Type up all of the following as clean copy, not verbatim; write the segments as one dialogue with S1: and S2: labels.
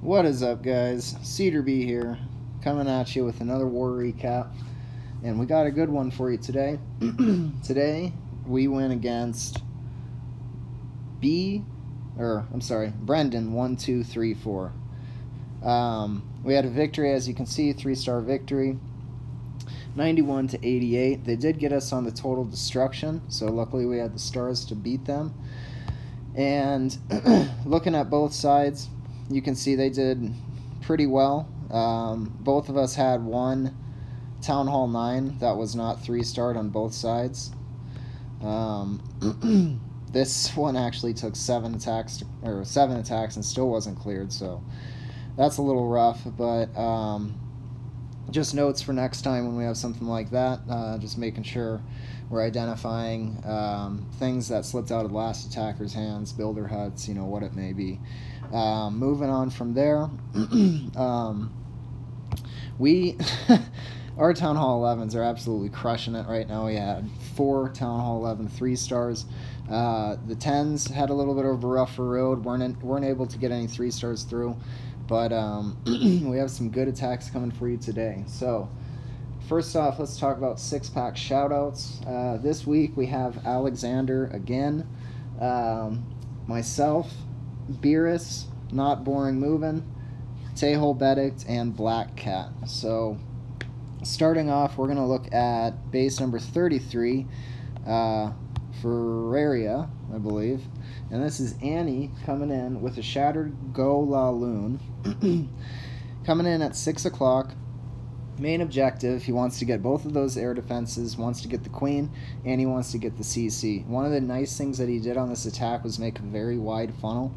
S1: What is up, guys? Cedar B here, coming at you with another war recap, and we got a good one for you today. Today we went against brendon1234. We had a victory, as you can see, 3-star victory, 91 to 88. They did get us on the total destruction, so luckily we had the stars to beat them. And looking at both sides, you can see they did pretty well. Both of us had one Town Hall 9 that was not 3-starred on both sides. This one actually took 7 attacks and still wasn't cleared, so that's a little rough. But just notes for next time when we have something like that, just making sure we're identifying things that slipped out of the last attacker's hands, builder huts, what it may be. Moving on from there, our Town Hall 11s are absolutely crushing it right now. We had 4 Town Hall 11 3-stars. The 10s had a little bit of a rougher road, weren't able to get any 3-stars through, but we have some good attacks coming for you today. So first off, let's talk about 6-pack shoutouts. This week we have Alexander again, myself, Beerus, Not Boring Moving, Tehol Bedict, and Black Cat. So starting off, we're going to look at base number 33, Ferraria, I believe. And this is Annie coming in with a Shattered Go La Loon. Coming in at 6 o'clock. Main objective, he wants to get both of those air defenses, wants to get the queen, and he wants to get the CC. One of the nice things that he did on this attack was make a very wide funnel.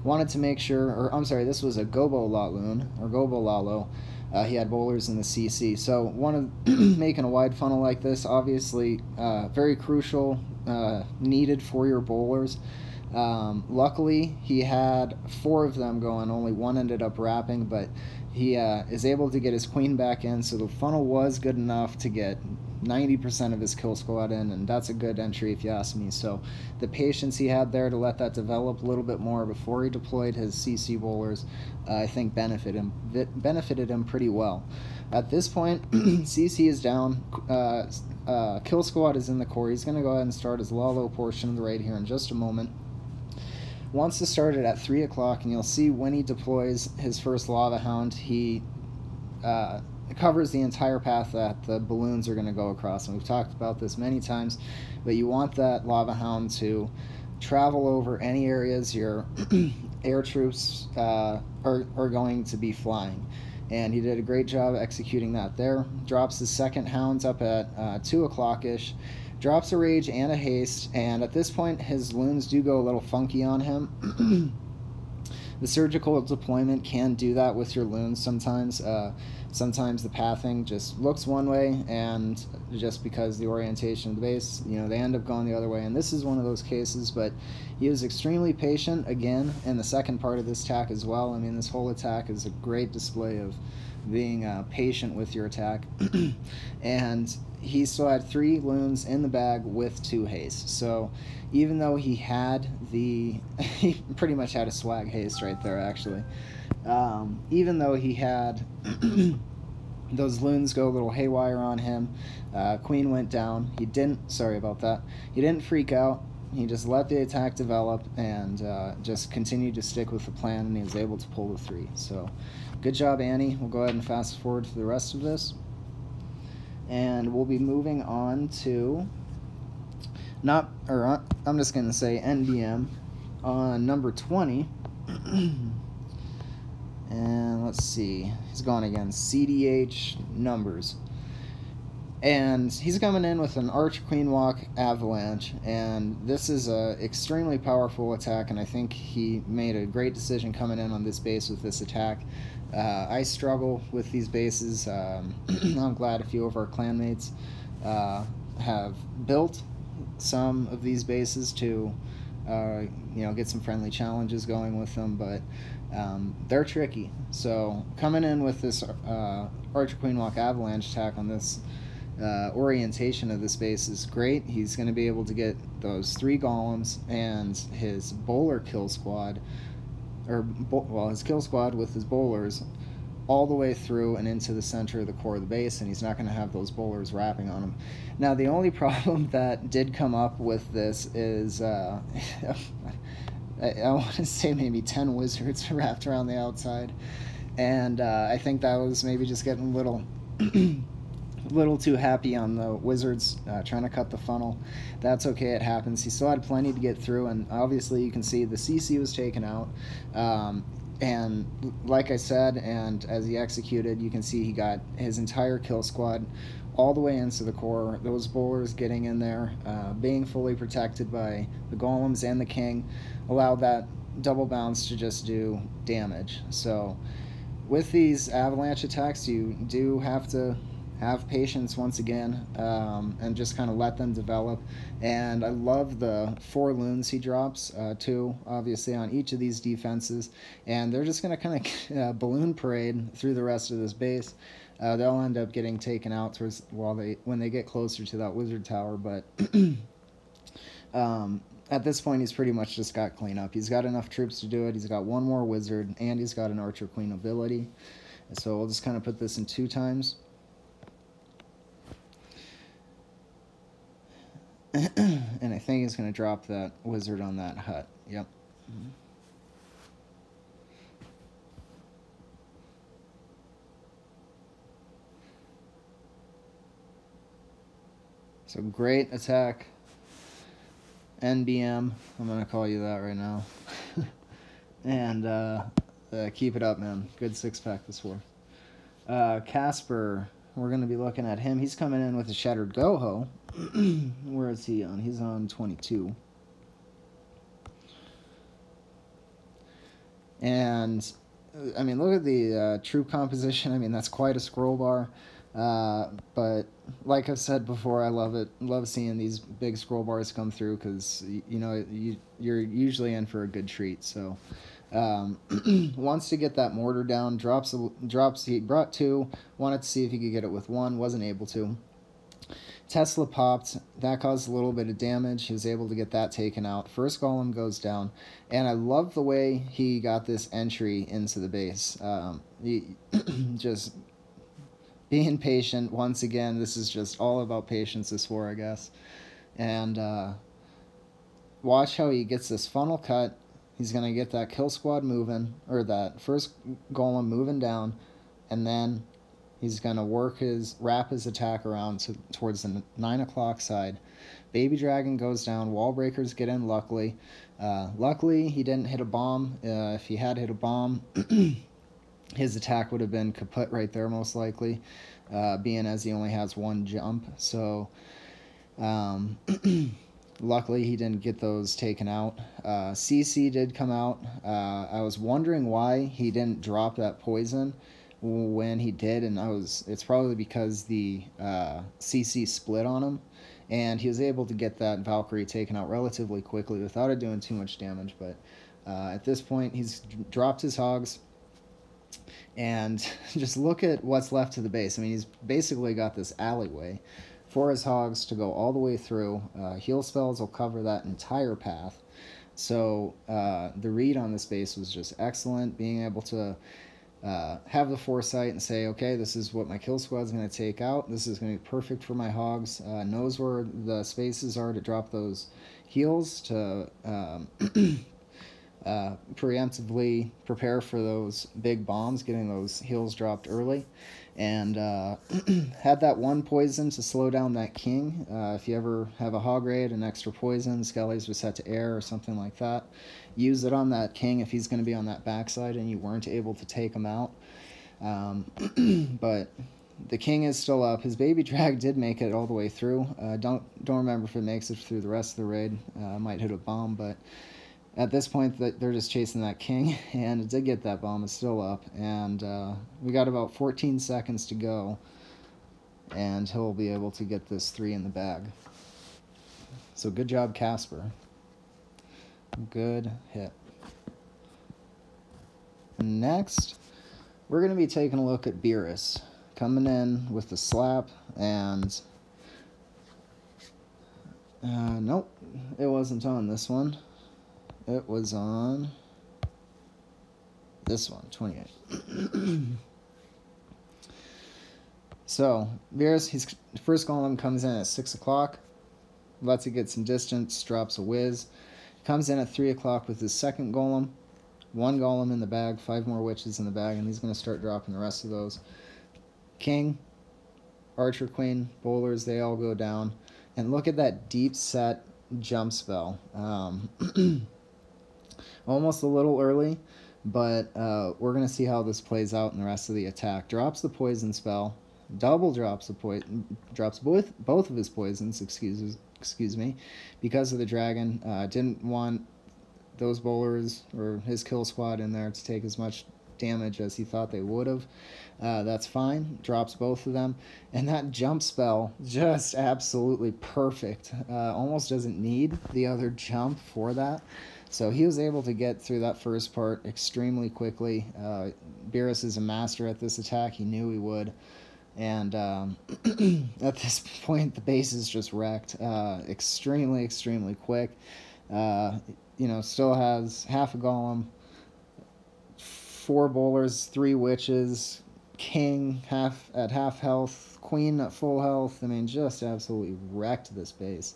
S1: Wanted to make sure, or I'm sorry, this was a Gobo Laloon, or Gobo Lalo. He had bowlers in the CC. So making a wide funnel like this, obviously very crucial, needed for your bowlers. Luckily, he had 4 of them going, only 1 ended up wrapping, but he is able to get his queen back in, so the funnel was good enough to get 90% of his kill squad in, and that's a good entry if you ask me. So the patience he had there to let that develop a little bit more before he deployed his CC bowlers, I think benefited him pretty well. At this point, CC is down, kill squad is in the core. He's going to go ahead and start his Lalo portion of the raid here in just a moment. Wants to start it at 3 o'clock, and you'll see when he deploys his first Lava Hound, he covers the entire path that the balloons are going to go across. And we've talked about this many times, but you want that Lava Hound to travel over any areas your air troops are going to be flying. And he did a great job executing that there. Drops his second Hounds up at 2 o'clock-ish. Drops a Rage and a Haste, and at this point his loons do go a little funky on him. The surgical deployment can do that with your loons sometimes. Sometimes the pathing just looks one way, and just because the orientation of the base, they end up going the other way, and this is one of those cases. But he was extremely patient, again, in the second part of this attack as well. I mean, this whole attack is a great display of being patient with your attack. And he still had 3 loons in the bag with 2 haste. So even though he had he pretty much had a swag haste right there, actually. Even though he had those loons go a little haywire on him, queen went down. He didn't freak out. He just let the attack develop and just continued to stick with the plan, and he was able to pull the 3. So good job, Annie. We'll go ahead and fast forward to the rest of this. And we'll be moving on to I'm just going to say NDM on number 20. And let's see, he's gone against CDH numbers. And he's coming in with an Archer Queen Walk Avalanche, and this is a extremely powerful attack, and I think he made a great decision coming in on this base with this attack. I struggle with these bases. I'm glad a few of our clanmates have built some of these bases to get some friendly challenges going with them, but they're tricky. So coming in with this Archer Queen Walk Avalanche attack on this orientation of the space is great. He's going to be able to get those 3 golems and his bowler kill squad well, his kill squad with his bowlers all the way through and into the center of the core of the base, and he's not going to have those bowlers wrapping on him. Now, the only problem that did come up with this is I want to say maybe 10 wizards wrapped around the outside, and I think that was maybe just getting a little too happy on the wizards trying to cut the funnel. That's okay, it happens. He still had plenty to get through, and obviously you can see the CC was taken out. And like I said, and as he executed, you can see he got his entire kill squad all the way into the core. Those bowlers getting in there, being fully protected by the golems and the king, allowed that double bounce to just do damage. So with these avalanche attacks, you do have to have patience once again, and just kind of let them develop. And I love the 4 loons he drops, 2 obviously on each of these defenses, and they're just going to kind of balloon parade through the rest of this base. They'll end up getting taken out towards when they get closer to that wizard tower, but at this point he's pretty much just got cleanup. He's got enough troops to do it. He's got 1 more wizard, and he's got an archer queen ability. So we'll just kind of put this in 2 times. And I think he's going to drop that wizard on that hut. Yep. So great attack. NBM. I'm going to call you that right now. And keep it up, man. Good 6-pack this war. Casper. We're going to be looking at him. He's coming in with a Shattered Goho. Where is he on? He's on 22. And, I mean, look at the troop composition. I mean, that's quite a scroll bar. But, like I've said before, I love it. Love seeing these big scroll bars come through because, you know, you're usually in for a good treat. So, wants to get that mortar down. Drops. He brought 2. Wanted to see if he could get it with 1. Wasn't able to. Tesla popped. That caused a little bit of damage. He was able to get that taken out. First golem goes down. And I love the way he got this entry into the base. He just being patient. Once again, this is just all about patience this war, I guess. And watch how he gets this funnel cut. He's going to get that kill squad moving, or that first golem moving down, and then he's going to wrap his attack around towards the 9 o'clock side. Baby Dragon goes down. Wall breakers get in, luckily. Luckily, he didn't hit a bomb. If he had hit a bomb, his attack would have been kaput right there, most likely, being as he only has 1 jump. So, luckily, he didn't get those taken out. CC did come out. I was wondering why he didn't drop that poison when he did, and it's probably because the CC split on him, and he was able to get that Valkyrie taken out relatively quickly without it doing too much damage. But at this point, he's dropped his hogs, and just look at what's left of the base. I mean, he's basically got this alleyway for his hogs to go all the way through. Heal spells will cover that entire path. So the read on this base was just excellent, being able to have the foresight and say, okay, this is what my kill squad is going to take out. This is going to be perfect for my hogs. Knows where the spaces are to drop those heals to preemptively prepare for those big bombs, getting those heals dropped early. And had that 1 poison to slow down that king. If you ever have a hog raid, an extra poison, skellies were set to air or something like that, use it on that king if he's going to be on that backside and you weren't able to take him out. But the king is still up. His baby drag did make it all the way through. Don't remember if it makes it through the rest of the raid. Might hit a bomb, but at this point, they're just chasing that king, and it did get that bomb. It's still up, and we got about 14 seconds to go, and he'll be able to get this 3 in the bag. So good job, Casper. Good hit. Next, we're going to be taking a look at Beerus, coming in with the slap, and nope, it wasn't on this one. It was on this one, 28. So, Beerus, his first golem comes in at 6 o'clock. Lets it get some distance, drops a whiz. Comes in at 3 o'clock with his second golem. 1 golem in the bag, 5 more witches in the bag, and he's going to start dropping the rest of those. King, Archer, Queen, Bowlers, they all go down. And look at that deep set jump spell. Almost a little early, but we're going to see how this plays out in the rest of the attack. Drops the poison spell. Double drops the drops both of his poisons, excuse me, because of the dragon. Didn't want those bowlers or his kill squad in there to take as much damage as he thought they would have. That's fine. Drops both of them. And that jump spell, just absolutely perfect. Almost doesn't need the other jump for that. So he was able to get through that first part extremely quickly. Beerus is a master at this attack. He knew he would. And at this point, the base is just wrecked. Extremely, extremely quick. Still has half a golem, 4 bowlers, 3 witches, king at half health, queen at full health. I mean, just absolutely wrecked this base.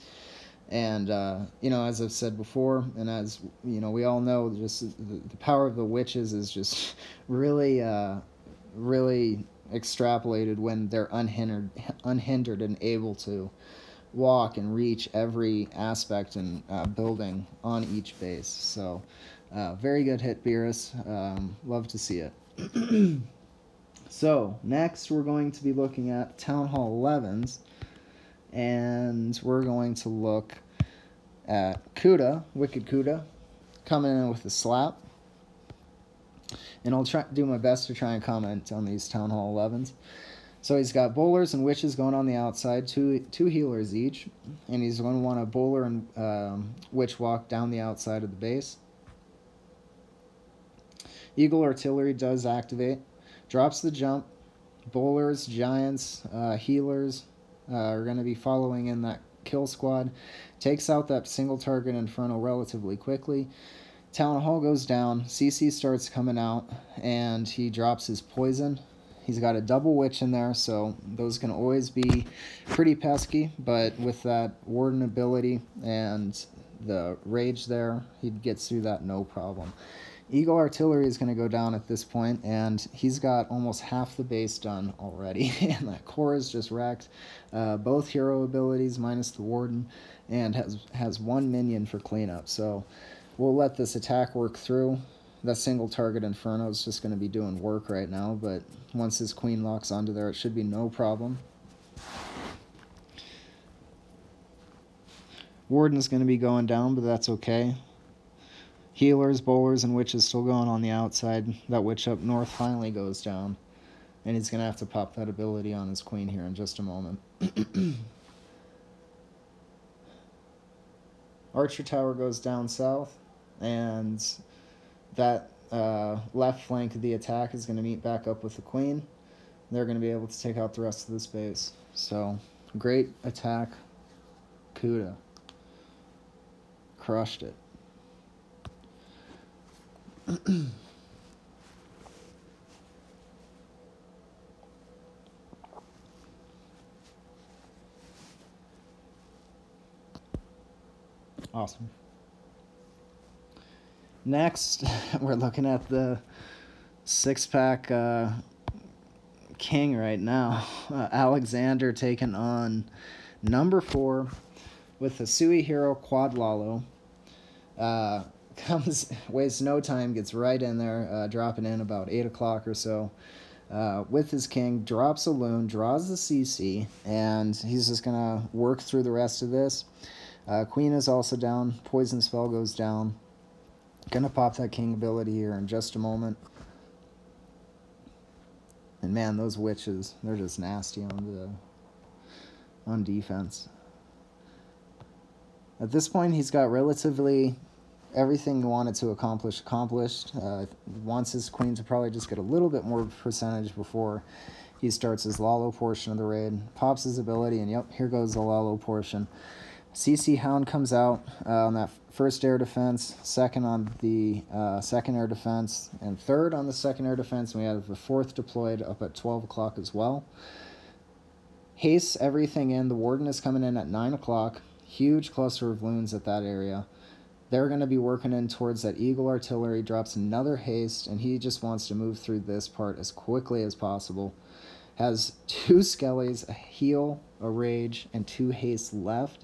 S1: And, as I've said before, and as, we all know, just the power of the witches is just really, really extrapolated when they're unhindered and able to walk and reach every aspect and building on each base. So, very good hit, Beerus. Love to see it. So, next we're going to be looking at Town Hall 11s, and we're going to look at Kuda, Wicked Kuda, coming in with a slap. And I'll do my best to try and comment on these Town Hall 11s. So he's got bowlers and witches going on the outside, two healers each, and he's going to want a bowler and witch walk down the outside of the base. Eagle Artillery does activate, drops the jump. Bowlers, giants, healers are going to be following in that kill squad. Takes out that single target Inferno relatively quickly. Town Hall goes down, CC starts coming out, and he drops his poison. He's got a double witch in there, so those can always be pretty pesky, but with that Warden ability and the rage there, he gets through that no problem. Eagle Artillery is going to go down at this point, and he's got almost half the base done already, and that core is just wrecked. Both hero abilities minus the Warden, and has 1 minion for cleanup, so we'll let this attack work through. That single target Inferno is just going to be doing work right now, but once his queen locks onto there, it should be no problem. Warden's going to be going down, but that's okay. Healers, bowlers, and witches still going on the outside. That witch up north finally goes down, and he's going to have to pop that ability on his queen here in just a moment. Archer Tower goes down south, and that left flank of the attack is going to meet back up with the queen. They're going to be able to take out the rest of this base. So, great attack. Kuda. Crushed it. Awesome. Next, we're looking at the 6-pack king right now. Alexander taking on number 4 with the Sui Hero Quad Lalo. Wastes no time, gets right in there, dropping in about 8 o'clock or so. With his king, drops a loon, draws the CC, and he's just going to work through the rest of this. Queen is also down. Poison spell goes down. Gonna pop that king ability here in just a moment. And man, those witches, they're just nasty on defense. At this point, he's got relatively everything he wanted to accomplish accomplished. Wants his queen to probably just get a little bit more percentage before he starts his Lalo portion of the raid. Pops his ability, and yep, here goes the Lalo portion. CC Hound comes out on that first air defense, second on the second air defense, and third on the second air defense. And we have the fourth deployed up at 12 o'clock as well. Haste everything in. The Warden is coming in at 9 o'clock. Huge cluster of loons at that area. They're going to be working in towards that Eagle artillery. Drops another haste, and he just wants to move through this part as quickly as possible. Has 2 skellies, a heal, a rage, and 2 haste left.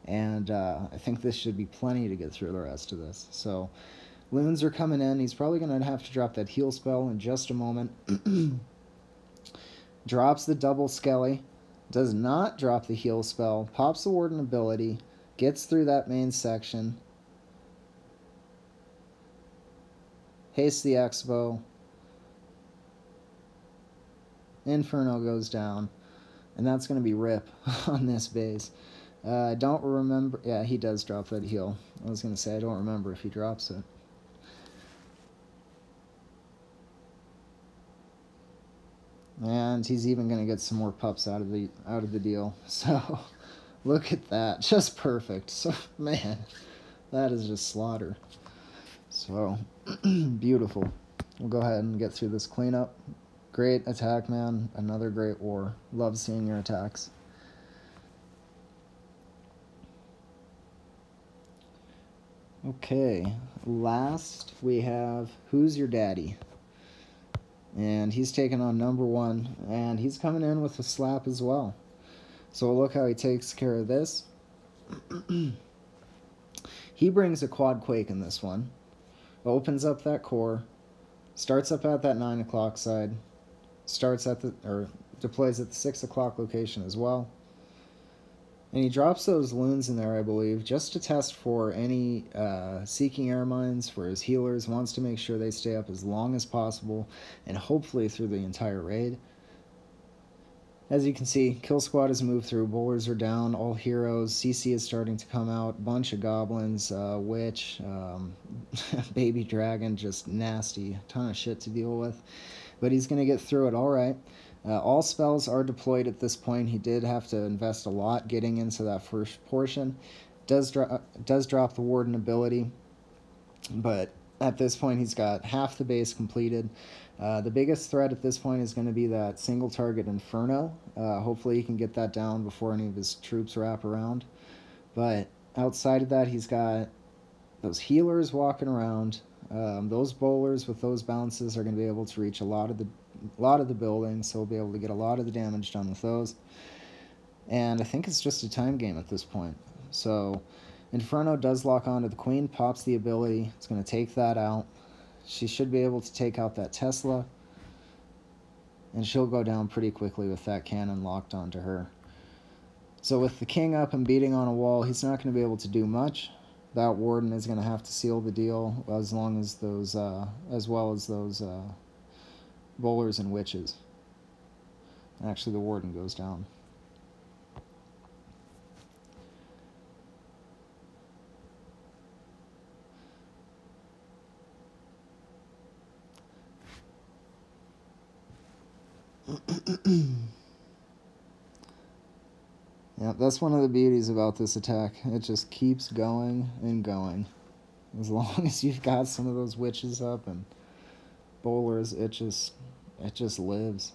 S1: And I think this should be plenty to get through the rest of this. So loons are coming in. He's probably going to have to drop that heal spell in just a moment. Drops the double skelly. Does not drop the heal spell. Pops the Warden ability. Gets through that main section. Hastes the Expo. Inferno goes down. And that's going to be rip on this base. I don't remember. Yeah, he does drop that heal. I was going to say I don't remember if he drops it. And he's even going to get some more pups out of the deal. So look at that. Just perfect. So man, that is just slaughter. So beautiful. We'll go ahead and get through this cleanup. Great attack, man. Another great war. Love seeing your attacks. Okay, last we have Who's Your Daddy? And he's taking on number 1, and he's coming in with a slap as well. So look how he takes care of this. He brings a quad quake in this one. Opens up that core. Starts up at that 9 o'clock side. Starts at deploys at the 6 o'clock location as well. And he drops those loons in there, I believe, just to test for any seeking air mines for his healers. Wants to make sure they stay up as long as possible, and hopefully through the entire raid. As you can see, kill squad has moved through. Bowlers are down, all heroes. CC is starting to come out. Bunch of goblins, witch, baby dragon, just nasty. Ton of shit to deal with. But he's going to get through it all right. All spells are deployed at this point. He did have to invest a lot getting into that first portion. Does drop the Warden ability, but at this point he's got half the base completed. The biggest threat at this point is going to be that single target Inferno. Hopefully he can get that down before any of his troops wrap around. But outside of that, he's got those healers walking around. Those bowlers with those bounces are going to be able to reach a lot of the buildings, so we'll be able to get a lot of the damage done with those. And I think it's just a time game at this point. So Inferno does lock onto the Queen, pops the ability. It's going to take that out. She should be able to take out that Tesla, and she'll go down pretty quickly with that cannon locked onto her. So with the King up and beating on a wall, he's not going to be able to do much. That Warden is going to have to seal the deal, as long as those, as well as those bowlers and witches. Actually, the Warden goes down. Yeah, that's one of the beauties about this attack. It just keeps going and going. As long as you've got some of those witches up and bowlers, it just lives.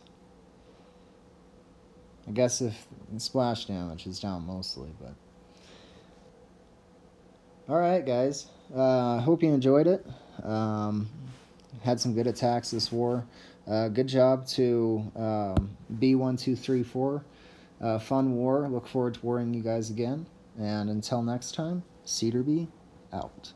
S1: I guess if splash damage is down mostly, but alright guys, hope you enjoyed it. Had some good attacks this war. Good job to brendon1234. Fun war. Look forward to warring you guys again. And until next time, Cedarby out.